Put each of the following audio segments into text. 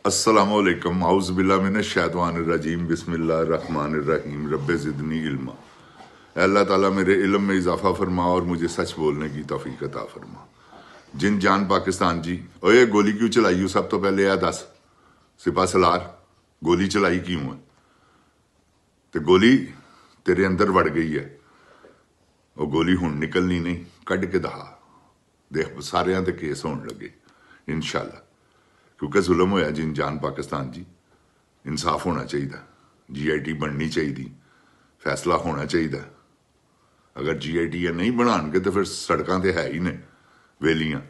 अस्सलामुअलैकुम औज़ुबिल्लाहिमिनश्शैतानिर्रजीम बिस्मिल्लाहिर्रहमानिर्रहीम रब्बे ज़िदनी इल्मा। अल्लाह ताला मेरे इल्म में इजाफ़ा फरमा और मुझे सच बोलने की तौफीक अता फरमा। जिन जान पाकिस्तान जी, ओए गोली क्यों चलाई हो? सब तो पहले यह दस, सिपा सलार गोली चलाई क्यों है? तो गोली तेरे अंदर वड़ गई है, वो गोली हुण निकलनी नहीं, कढ़ के दहा देख सारियां ते केस होने लगे इंशाअल्लाह। क्योंकि जुल्म होया जिन जान पाकिस्तान जी, इंसाफ होना चाहिए, GIT बननी चाहिए, फैसला होना चाहिए। अगर GIT नहीं बनाएंगे तो फिर सड़कों तो है ही ने वेलियां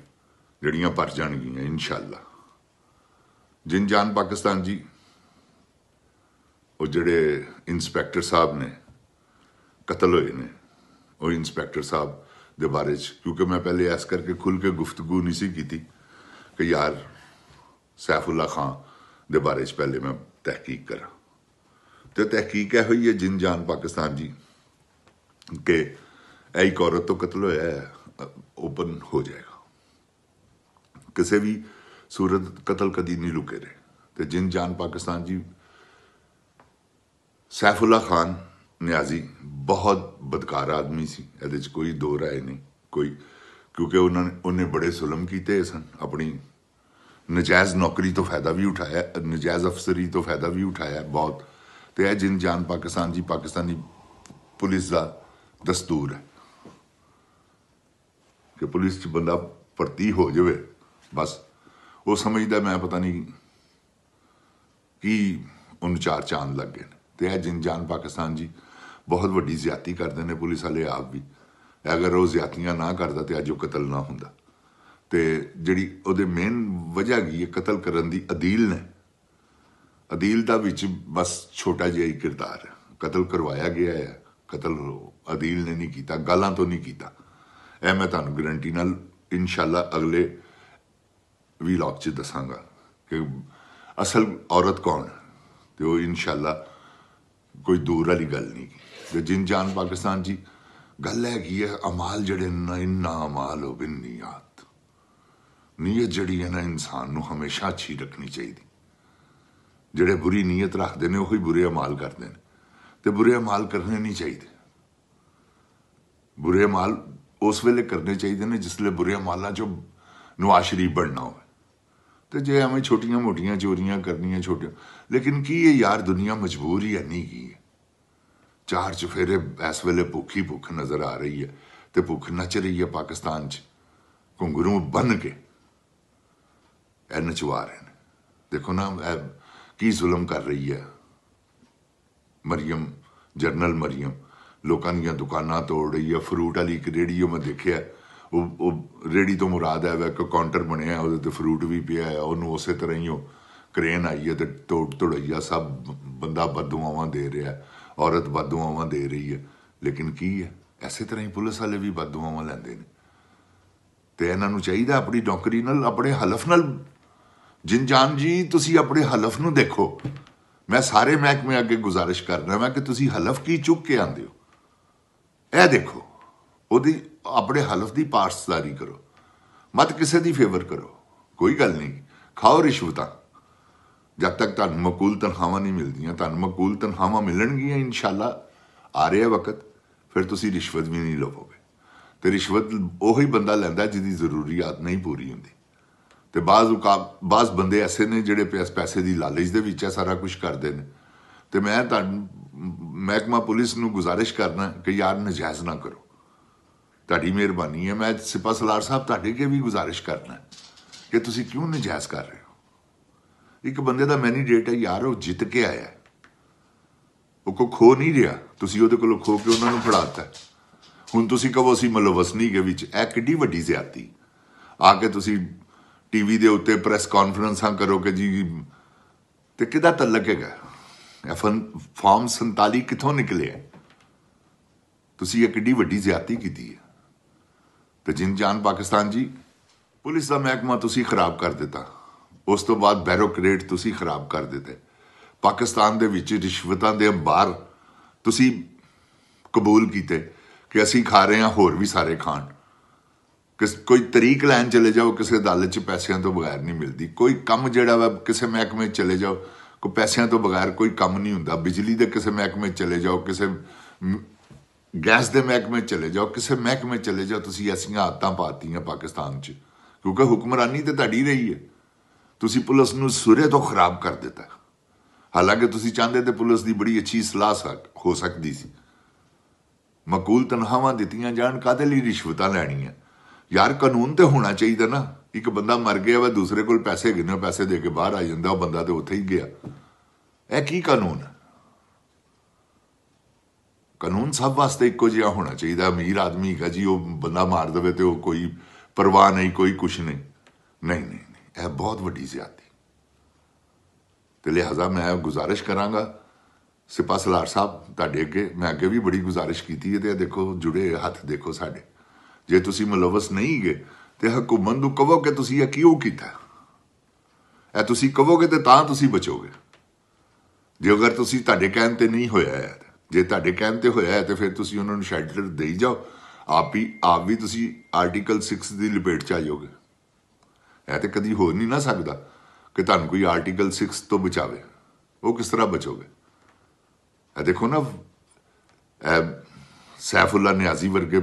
जड़ियां भर जाएगियां इंशाअल्लाह। जिन जान पाकिस्तान जी, वो जड़े इंस्पैक्टर साहब ने कतल होए ने, वो इंस्पैक्टर साहब के बारे क्योंकि मैं पहले ऐस करके खुल के गुफ्तगू नहीं सी की कि यार सैफुल्ला खां के बारे पहले मैं तहकीक करा। तो तहकीक है हुई है जिन जान पाकिस्तान जी के एक औरत तो कत्ल होया है, ओपन हो जाएगा, किसी भी सूरत कत्ल कदी नहीं लुके रहे। तो जिन जान पाकिस्तान जी, सैफुल्ला खान न्याजी बहुत बदकार आदमी सी, ये कोई दो राय नहीं कोई, क्योंकि उन्हें बड़े जुल्म किए सन, अपनी नजायज़ नौकरी तो फायदा भी उठाया, नजायज़ अफसरी तो फायदा भी उठाया बहुत। तो यह जिन जान पाकिस्तान जी, पाकिस्तानी पुलिस का दस्तूर है कि पुलिस च बंदा भर्ती हो जाए बस वो समझदा मैं पता नहीं कि उन चार चांद लग गए। तो यह जिन जान पाकिस्तान जी बहुत वड्डी ज्यादती करते हैं पुलिस वाले आप भी। अगर वो ज्यादतियां ना करता तो अज वो कतल ना होंदा। तो जिहड़ी उहदे मेन वजह की है कतल करन दी, अदील ने, अदील दा विच बस छोटा जिहा ही किरदार है, कतल करवाया गया है, कतल अदील ने नहीं किया, गालां तो नहीं किया। यह मैं तुहानूं गारंटी नाल इंशाअल्लाह अगले वीलॉग च दसांगा कि असल औरत कौन है। तो वो इंशाअल्लाह कोई दूर वाली गल नहीं। तो जिन जान पाकिस्तान जी गल है अमाल जड़े इन्ना अमाल हो बिन नीयत, नीयत जड़ी है ना इंसान नूं हमेशा अच्छी रखनी चाहिए। जड़े बुरी नीयत रखते हैं वही बुरे अमाल करते हैं, तो बुरे अमाल करने नहीं चाहिए। बुरे अमाल उस वेले करने चाहिए ने जिसले बुरे अमालों चो नवाज शरीफ बनना हो। तो जे एवं छोटिया मोटिया चोरियां करनिया छोटिया, लेकिन की है यार, दुनिया मजबूर ही नहीं की है। चार चफेरे इस वेले भुख ही भुख नजर आ रही है, तो भुख नच रही है पाकिस्तान च, घुंघरू बन के नचवा रहे हैं। देखो ना की जुल्म कर रही है मरियम, जनरल मरियम, लोगों दी दुकाना तोड़ रही है। फ्रूट वाली एक रेहड़ी मैं देखिया, वो रेहड़ी तो मुराद है वह काउंटर बनया, वो फ्रूट भी पिया है, उन्होंने उस तरह ही क्रेन आई है तो तोड़ तोड़ैया सब बंदा बददुआवां दे रहा है, औरत बददुआवां दे रही है। लेकिन की है इस तरह ही पुलिस वाले भी बददुआवां लैंदे ने। तो इन्हों चाहिए अपनी नौकरी नाल, अपने हलफ नाल, जिन जान जी तुसी अपने हलफ नूं देखो। मैं सारे महकमे अगे गुजारिश करना मैं कि तुसी हलफ की चुक के आंदे हो, यह देखो, ओदी अपने हलफ की पासदारी करो, मत किसी की फेवर करो। कोई गल नहीं, खाओ रिश्वत, जब तक तुहानूं मकूल तनख्वाहां नहीं मिलदियां। तुहानूं मकूल तनख्वाहां मिलणगियां इंशाअल्लाह, आ रहा वक्त, फिर तुसी रिश्वत भी नहीं लवोगे। तो रिश्वत उही बंदा लैंदा जिहदी जरूरियात नहीं पूरी होंदी। तो बाज़ बंदे ऐसे ने जिहड़े पैसे की लालच दे विच सारा कुछ करते हैं। तो मैं महकमा पुलिस नूं गुजारिश करना कि यार नजायज़ ना करो, तुहाडी मेहरबानी है। मैं सिपा सलार साहब तुहाडे के भी गुजारिश करना कि तुसी क्यों नजायज़ कर रहे हो। एक बंदे का मैनीडेट है यार, वो जित के आया, वो कोई खो नहीं रहा, तुसी उहदे कोलों खो के उन्होंने फड़ाता। हुण तुसी कहो असीं मलवसनी के विच, यह किड्डी वड्डी ज़्यादती। आके तुसी टीवी के उत्ते प्रैस कॉन्फ्रेंसा करो कि जी, तो किहदा तलक है, फॉर्म 47 कितों निकले है? तुसी एक किड्डी वड्डी ज़्यादती की है। तो जिन जान पाकिस्तान जी, पुलिस का महकमा तुसी खराब कर दिता, उस तो बाद बैरोक्रेट तुसी खराब कर दिते। पाकिस्तान दे विच रिश्वतां दे अंबार तुसी कबूल कीते कि असीं खा रहे हैं, होर भी सारे खाण। कोई तरीक लैन चले जाओ किसी अदालत पैसों तो बगैर नहीं मिलती। कोई काम जिहड़ा वा किसी महकमे चले जाओ कोई पैसों तो बगैर कोई काम नहीं हुंदा। बिजली के किसी महकमे चले जाओ, किसी गैस के महकमे चले जाओ, किसी महकमे चले जाओ, तुसीं ऐसियां आदतां पातियां पाकिस्तान च, क्योंकि हुक्मरानी तो तुहाडी रही है। तुसीं पुलिस नूं सुरे तो खराब कर दिता। हालांकि तुसीं चाहते तो पुलिस की बड़ी अच्छी सलाह हो सकती सी। मकूल तनख्वाहां दित्तियां जाण, काहदे लई रिश्वतां लैणियां यार? कानून तो होना चाहिए ना। एक बंदा मर गया वा, दूसरे को पैसे गिने, पैसे दे के बाहर आ जाता, वह बंदा तो उत्थे ही गया। यह की कानून है? कानून सब वास्ते इक्को जिहा होना चाहिए। अमीर आदमी है जी, वो बंदा मार दे तो कोई परवाह नहीं, कोई कुछ नहीं। नहीं नहीं नहीं, यह बहुत वड्डी ज़्यादती। तो लिहाजा मैं गुजारिश करांगा सिपा सलार साहब तुहाडे अगे, मैं अगे भी बड़ी गुजारिश की है। तो देखो जुड़े हथ देखो साडे, जे तुसीं मुलवस नहीं गए तो हुकूमत नूं कहो कि तुसीं यह क्यों कीता। यह तुसीं कहोगे तो तां तुसीं बचोगे। जे अगर तुसीं तुहाडे कहण ते नहीं होया है, जे तुहाडे कहण ते होया है तो फिर तुसीं उन्हां नूं शैल्टर देई जाओ। आप भी तुसीं आर्टिकल 6 की लपेट च आ जाओगे। यह तो कदी हो नहीं ना सकता कि तुहानूं कोई आर्टिकल 6 तो बचावे। वो किस तरह बचोगे? देखो ना, सैफुल्ला न्याजी वर्गे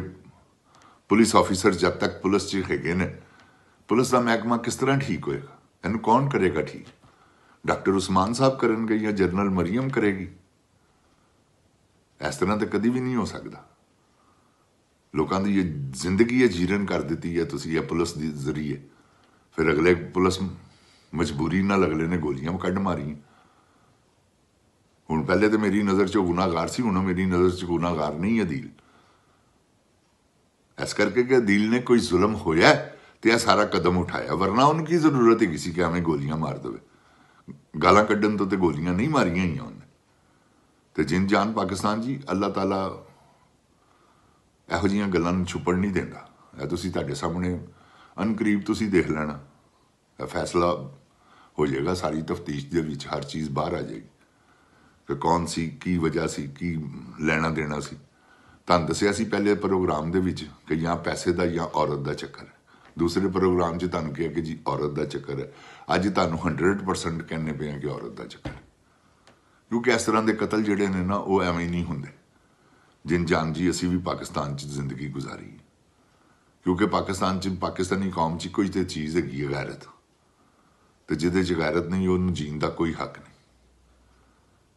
पुलिस ऑफिसर जब तक पुलिस च हैगे ने, पुलिस का महकमा किस तरह ठीक होएगा? इनू कौन करेगा ठीक? डॉक्टर उस्मान साहब करेंगे या जनरल मरियम करेगी? इस तरह तो कभी भी नहीं हो सकता। लोगों की ये जिंदगी है जीरन कर दी है तुसीं पुलिस के जरिए। फिर अगले पुलिस मजबूरी नाल अगले ने गोलियां कढ़ मारियां। हुण पहले तो मेरी नज़र च गुनाहगार सी, हुण मेरी नज़र च गुनाहगार नहीं है अदील। इस करके कि अदील ने कोई जुल्म होया तो यह सारा कदम उठाया, वरना उनकी जरूरत ही किसी कि एवें गोलियां मार दे। गालां कड्ढन तो गोलियां नहीं मारियां ही उन्हें। तो जिन जान पाकिस्तान जी, अल्लाह ताला इहो जिहियां गल्लां नूं छुपण नहीं देंदा। यह तुसीं तुहाडे सामने अनकरीब तुसीं देख लेना, फैसला हो जाएगा। सारी तफ्तीश दे विच हर चीज़ बाहर आ जाएगी कि कौन सी, की वजह सी, की लेना देना सी। तुहानूं दस्सिया सी पहले प्रोग्राम दे विच कि या पैसे का या औरत का चक्कर है। दूसरे प्रोग्राम च तुहानूं कहा कि जी औरत का चक्कर है। अज तुहानूं 100% कहने पे हैं कि औरत का चक्कर है, क्योंकि इस तरह के कतल जिहड़े ने ना वो एवें नहीं होंदे। जिन जान जी असी भी पाकिस्तान च जिंदगी गुजारी है, क्योंकि पाकिस्तान च पाकिस्तानी कौम च कोई तो चीज़ हैगी है गैरत, तो जिहदे च गैरत नहीं उन्होंने जीण का कोई हक नहीं।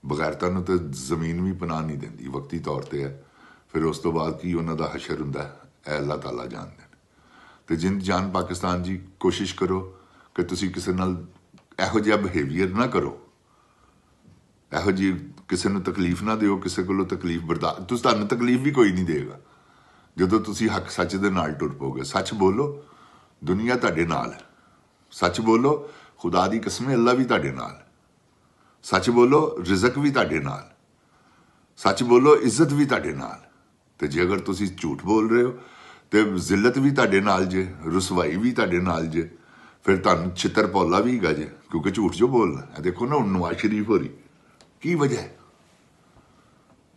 बगैरतां नूं तो जमीन भी पनाह नहीं देंदी, वक्ती तौर पर है। फिर उस तो बाद की उन्हों का हशर हुंदा है अल्लाह ताला जानते हैं। तो जिन जान पाकिस्तान जी, कोशिश करो कि तुसीं किसी नाल इहो जिहा बिहेवियर ना करो, इहो जी किसी नूं तकलीफ ना दिओ, किसी कोलों तकलीफ बर्दाश्त। तुहानूं तकलीफ भी कोई नहीं देगा जदों तुसीं हक सच दे नाल टुर पोगे। सच बोलो, दुनिया तुहाडे नाल है। सच बोलो, खुदा दी कसम अल्लाह भी तुहाडे नाल है। सच बोलो, रिजक भी तुहाडे नाल। सच बोलो, इज्जत भी तुहाडे नाल। तो जे अगर तुसीं झूठ बोल रहे हो तो जिल्लत भी तुहाडे नाल जे, रुसवाई भी तुहाडे नाल जे, फिर तुहानूं छितर पौला भी हैगा जे, क्योंकि झूठ जो बोलना है। देखो ना हुण नवाज शरीफ होरी की वजह है,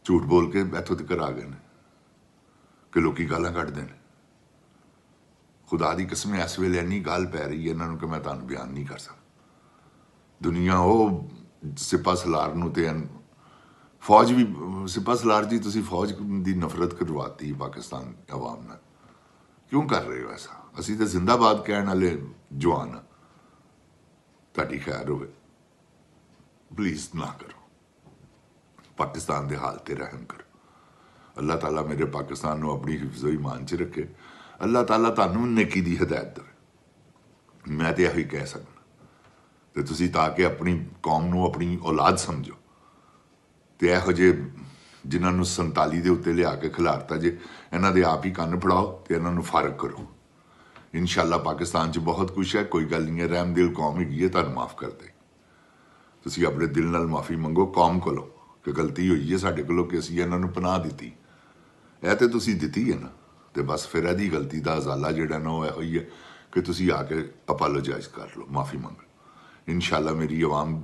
झूठ बोल के इत्थों तक आ गए हैं कि लोग गालां कढ़दे ने। खुदा दी कसम इस वेले इन्नी गाल पै रही है इन्होंने कि मैं तुहानूं बयान नहीं कर सकता। दुनिया वो सिपा सलार नूं ते फौज भी, सिपा सलार जी तुसीं फौज की नफरत करवाती पाकिस्तान अवाम ने, क्यों कर रहे हो ऐसा? असीं तो जिंदाबाद कहण वाले जवान हाँ। तुहाडी खैर होवे, प्लीज़ ना करो। पाकिस्तान के हाल ते रहम करो। अल्लाह ताला मेरे पाकिस्तान को अपनी हिफ्ज़ो ईमान च रखे। अल्लाह ताला तुहानूं नेकी दी हिदायत देवे। मैं तो यही कह सकना। तो तुसीं ताकि अपनी कौम नूं अपनी औलाद समझो, तो इहो जे जिन्हां नूं 47 के उत्ते लिया के खिलारता जे, इन्हां दे आप ही कन्न फड़ाओ तो इन्हां नूं फारग करो। इंशाअल्लाह पाकिस्तान च बहुत कुछ है, कोई गल नहीं है। रहम दिल कौम हैगी है, तुहानूं माफ़ कर दे। तुसीं अपने दिल नाल माफ़ी मंगो कौम कोलों कि गलती हुई है साडे कोलों कि असीं इन्हां नूं पनाह दित्ती। यह तो तुसीं दित्ती है ना, तो बस फिर इहदी गलती का अजाला जिहड़ा ना वो इहो ही है कि तुसीं आके अपोलोजाइज कर लो, माफ़ी मंग लो। इंशाअल्लाह मेरी अवाम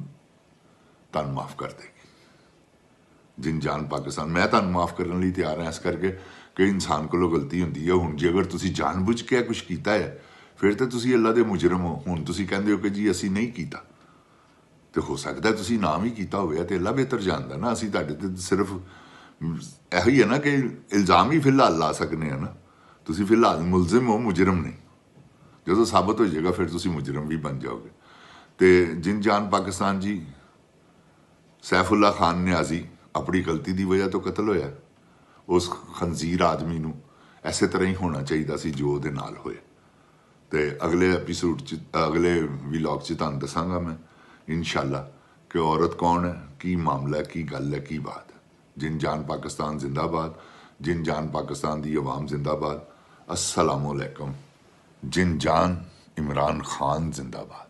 तुहानूं माफ़ कर देगी। जिन जान पाकिस्तान, मैं तुहानूं माफ़ करने लई तैयार हाँ, इस करके ਕਿ ਇਨਸਾਨ ਕੋਲੋਂ ਗਲਤੀ ਹੁੰਦੀ ਹੈ। ਹੁਣ ਜੇ ਅਗਰ ਤੁਸੀਂ ਜਾਣਬੁੱਝ ਕੇ ਕੁਝ ਕੀਤਾ ਹੈ ਫਿਰ ਤਾਂ ਤੁਸੀਂ ਅੱਲਾ ਦੇ ਮੁਜਰਮ ਹੋ। ਹੁਣ ਤੁਸੀਂ ਕਹਿੰਦੇ ਹੋ ਕਿ ਜੀ ਅਸੀਂ ਨਹੀਂ ਕੀਤਾ, ਤੇ ਹੋ ਸਕਦਾ ਤੁਸੀਂ ਨਾ ਵੀ ਕੀਤਾ ਹੋਵੇ ਤੇ ਅੱਲਾ ਬਿਹਤਰ ਜਾਣਦਾ ਨਾ। ਅਸੀਂ ਤੁਹਾਡੇ ਤੇ ਸਿਰਫ ਇਹੋ ਹੀ ਹੈ ਨਾ ਕਿ ਇਲਜ਼ਾਮ ਹੀ ਫਿਲਹਾਲ ਲਾ ਸਕਦੇ ਆ ਨਾ। ਤੁਸੀਂ ਫਿਲਹਾਲ ਮੁਲਜ਼ਮ ਹੋ, ਮੁਜਰਮ ਨਹੀਂ। ਜਦੋਂ ਸਾਬਤ ਹੋ ਜਾਏਗਾ ਫਿਰ ਤੁਸੀਂ ਮੁਜਰਮ ਵੀ ਬਣ ਜਾਓਗੇ। ਤੇ ਜਿੰਨ-ਜਾਨ ਪਾਕਿਸਤਾਨ ਜੀ, ਸੈਫੁੱਲਾ ਖਾਨ ਨਿਆਜ਼ੀ ਆਪਣੀ ਗਲਤੀ ਦੀ ਵਜ੍ਹਾ ਤੋਂ ਕਤਲ ਹੋਇਆ। ਉਸ ਖਨਜ਼ੀਰ ਆਦਮੀ ਨੂੰ ਐਸੇ ਤਰ੍ਹਾਂ ਹੀ ਹੋਣਾ ਚਾਹੀਦਾ ਸੀ ਜੋ ਉਹਦੇ ਨਾਲ ਹੋਇਆ। ਤੇ ਅਗਲੇ ਐਪੀਸੋਡ 'ਚ, ਅਗਲੇ ਵਲੌਗ 'ਚ ਤੁਹਾਨੂੰ ਦੱਸਾਂਗਾ ਮੈਂ ਇਨਸ਼ਾਅੱਲਾ ਕਿ ਔਰਤ ਕੌਣ ਹੈ, ਕੀ ਮਾਮਲਾ ਹੈ, ਕੀ ਗੱਲ ਹੈ, ਕੀ ਬਾਤ ਹੈ। ਜਿੰਨ-ਜਾਨ ਪਾਕਿਸਤਾਨ ਜ਼ਿੰਦਾਬਾਦ, ਜਿੰਨ-ਜਾਨ ਪਾਕਿਸਤਾਨ ਦੀ ਆਵਾਮ ਜ਼ਿੰਦਾਬਾਦ। अस्सलामुअलैकुम। जिन-जान इमरान खान जिंदाबाद।